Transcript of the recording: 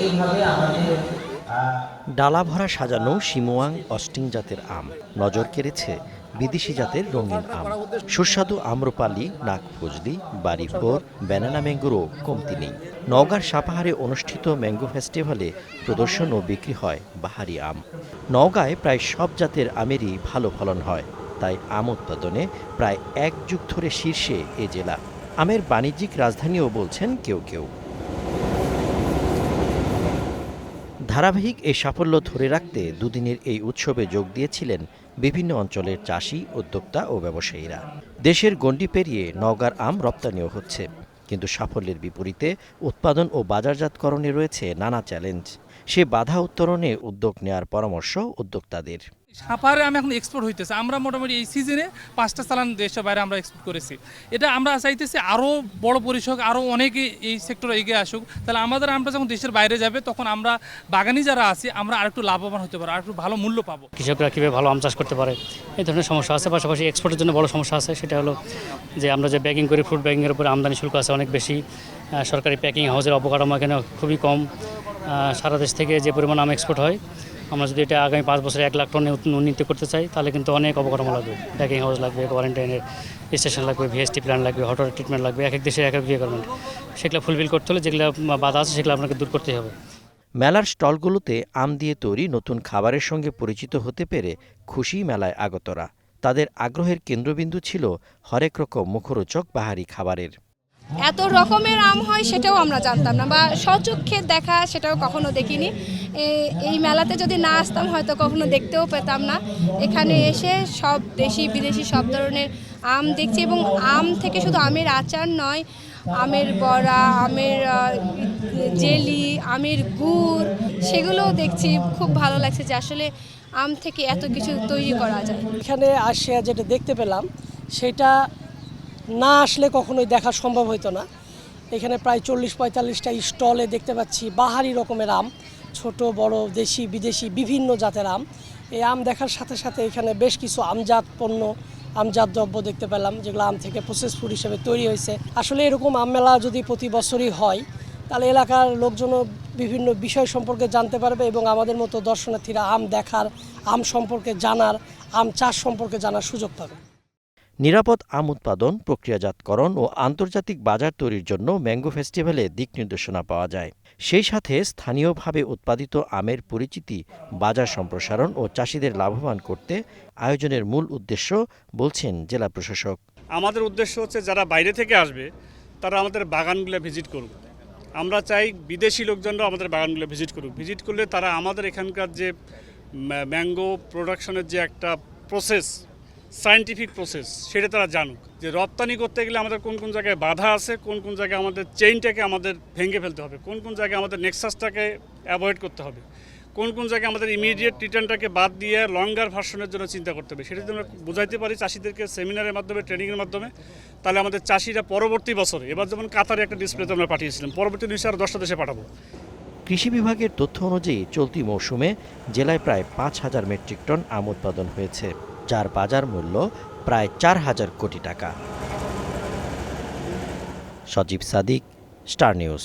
এইভাবে আমাদের ডালা ভরা সাজানো শিমোয়াং অস্টিং জাতের আম নজর কেড়েছে বিদেশি জাতের রঙিন আম। সুস্বাদু আম্রপালি, নাগফজলি, বাড়িভোর, ব্যানানা ম্যাঙ্গোরও কমতি নেই। নওগাঁর সাপাহারে অনুষ্ঠিত ম্যাঙ্গো ফেস্টিভ্যালে প্রদর্শন ও বিক্রি হয় বাহারি আম। নওগাঁয় প্রায় সব জাতের আমেরই ভালো ফলন হয়, তাই আম উৎপাদনে প্রায় এক যুগ ধরে শীর্ষে এ জেলা। আমের বাণিজ্যিক রাজধানীও বলছেন কেউ কেউ। ধারাবাহিক এই সাফল্য ধরে রাখতে দুদিনের এই উৎসবে যোগ দিয়েছিলেন বিভিন্ন অঞ্চলের চাষি, উদ্যোক্তা ও ব্যবসায়ীরা। দেশের গণ্ডি পেরিয়ে নওগাঁর আম রপ্তানিও হচ্ছে, কিন্তু সাফল্যের বিপরীতে উৎপাদন ও বাজারজাতকরণে রয়েছে নানা চ্যালেঞ্জ। সে বাধা উত্তরণে উদ্যোগ নেওয়ার পরামর্শ উদ্যোক্তাদের। সাপাহারে আমি এখন এক্সপোর্ট হইতেছে, আমরা মোটামুটি এই সিজনে 5টা চালান দেশের বাইরে আমরা এক্সপোর্ট করেছি। এটা আমরা চাইতেছি আরও বড় পরিসর, আরও অনেকে এই সেক্টরে এগিয়ে আসুক। তাহলে আমাদের আমটা যখন দেশের বাইরে যাবে তখন আমরা বাগানি যারা আছি আমরা আরেকটু লাভবান হতে পারবো, আরেকটু ভালো মূল্য পাবো। কৃষকরা কীভাবে ভালো আম চাষ করতে পারে এই ধরনের সমস্যা আছে। পাশাপাশি এক্সপোর্টের জন্য বড় সমস্যা আছে, সেটা হলো যে আমরা যে ব্যাগিং করি, ফ্রুট ব্যাগিংয়ের উপরে আমদানি শুল্ক আছে অনেক বেশি। সরকারি প্যাকিং হাউসের অবকাঠামো এখানে খুবই কম। সারা দেশ থেকে যে পরিমাণ আম এক্সপোর্ট হয়, আমরা যদি এটা আগামী 5 বছরে 1 লাখ টনে উন্নীত করতে চাই তাহলে কিন্তু অনেক অবকাঠামো লাগবে। প্যাকিং হাউস লাগবে, কোয়ারেন্টাইনের স্টেশন লাগবে, ভিএসটি প্ল্যান লাগবে, হট ওয়াটার ট্রিটমেন্ট লাগবে। এক এক দেশের এক এক রিকোয়ারমেন্ট, সেগুলো ফুলফিল করতে হলে যেগুলো বাধা আছে সেগুলো আপনাকে দূর করতেই হবে। মেলার স্টলগুলোতে আম দিয়ে তৈরি নতুন খাবারের সঙ্গে পরিচিত হতে পেরে খুশি মেলায় আগতরা। তাদের আগ্রহের কেন্দ্রবিন্দু ছিল হরেক রকম মুখরোচক বাহারি খাবারের। এত রকমের আম হয় সেটাও আমরা জানতাম না, বা স্বচক্ষে দেখা সেটাও কখনো দেখিনি। এই মেলাতে যদি না আসতাম হয়তো কখনো দেখতেও পেতাম না। এখানে এসে সব দেশি বিদেশি সব ধরনের আম দেখছি, এবং আম থেকে শুধু আমের আচার নয়, আমের বড়া, আমের জেলি, আমের গুড়, সেগুলোও দেখছি। খুব ভালো লাগছে যে আসলে আম থেকে এত কিছু তৈরি করা যায়। এখানে আসে যেটা দেখতে পেলাম সেটা না আসলে কখনোই দেখা সম্ভব হতো না। এখানে প্রায় 40-45টা স্টলে দেখতে পাচ্ছি বাহারি রকমের আম, ছোট বড়, দেশি বিদেশি বিভিন্ন জাতের আম। এই আম দেখার সাথে সাথে এখানে বেশ কিছু আমজাত পণ্য, আমজাত দ্রব্য দেখতে পেলাম, যেগুলো আম থেকে প্রসেস ফুড হিসেবে তৈরি হয়েছে। আসলে এরকম আম মেলা যদি প্রতি বছরই হয় তাহলে এলাকার লোকজনও বিভিন্ন বিষয় সম্পর্কে জানতে পারবে, এবং আমাদের মতো দর্শনার্থীরা আম দেখার, আম সম্পর্কে জানার, আম চাষ সম্পর্কে জানার সুযোগ পাবে। নিরাপদ আম উৎপাদন, প্রক্রিয়াজাতকরণ ও আন্তর্জাতিক বাজার তৈরির জন্য ম্যাঙ্গো ফেস্টিভ্যালে দিক নির্দেশনা পাওয়া যায়। সেই সাথে স্থানীয়ভাবে উৎপাদিত আমের পরিচিতি, বাজার সম্প্রসারণ ও চাষিদের লাভবান করতে আয়োজনের মূল উদ্দেশ্য বলছেন জেলা প্রশাসক। আমাদের উদ্দেশ্য হচ্ছে যারা বাইরে থেকে আসবে তারা আমাদের বাগানগুলো ভিজিট করুক। আমরা চাই বিদেশি লোকজনরাও আমাদের বাগানগুলো ভিজিট করুক। ভিজিট করলে তারা আমাদের এখানকার যে ম্যাঙ্গো প্রোডাকশনের যে একটা প্রসেস, সায়েন্টিফিক প্রসেস, সেটা তারা জানুক। যে রপ্তানি করতে গেলে আমাদের কোন কোন জায়গায় বাধা আছে, কোন কোন জায়গায় আমাদের চেইনটাকে আমাদের ভেঙে ফেলতে হবে, কোন কোন জায়গায় আমাদের নেক্সাসটাকে অ্যাভয়েড করতে হবে, কোন কোন জায়গায় আমাদের ইমিডিয়েট রিটার্নটাকে বাদ দিয়ে লঙ্গার ভার্সনের জন্য চিন্তা করতে হবে। সেটা যদি আমরা বোঝাইতে পারি চাষিদেরকে সেমিনারের মাধ্যমে, ট্রেনিংয়ের মাধ্যমে, তাহলে আমাদের চাষিরা পরবর্তী বছরে, এবার যেমন কাতারে একটা ডিসপ্লেতে আমরা পাঠিয়েছিলাম, পরবর্তী নিশ্চয়ই আরও 10টা দেশে পাঠাবো। কৃষি বিভাগের তথ্য অনুযায়ী চলতি মৌসুমে জেলায় প্রায় 5,000 মেট্রিক টন আম উৎপাদন হয়েছে, যার বাজার মূল্য প্রায় 4,000 কোটি টাকা। সজীব সাদিক, স্টার নিউজ।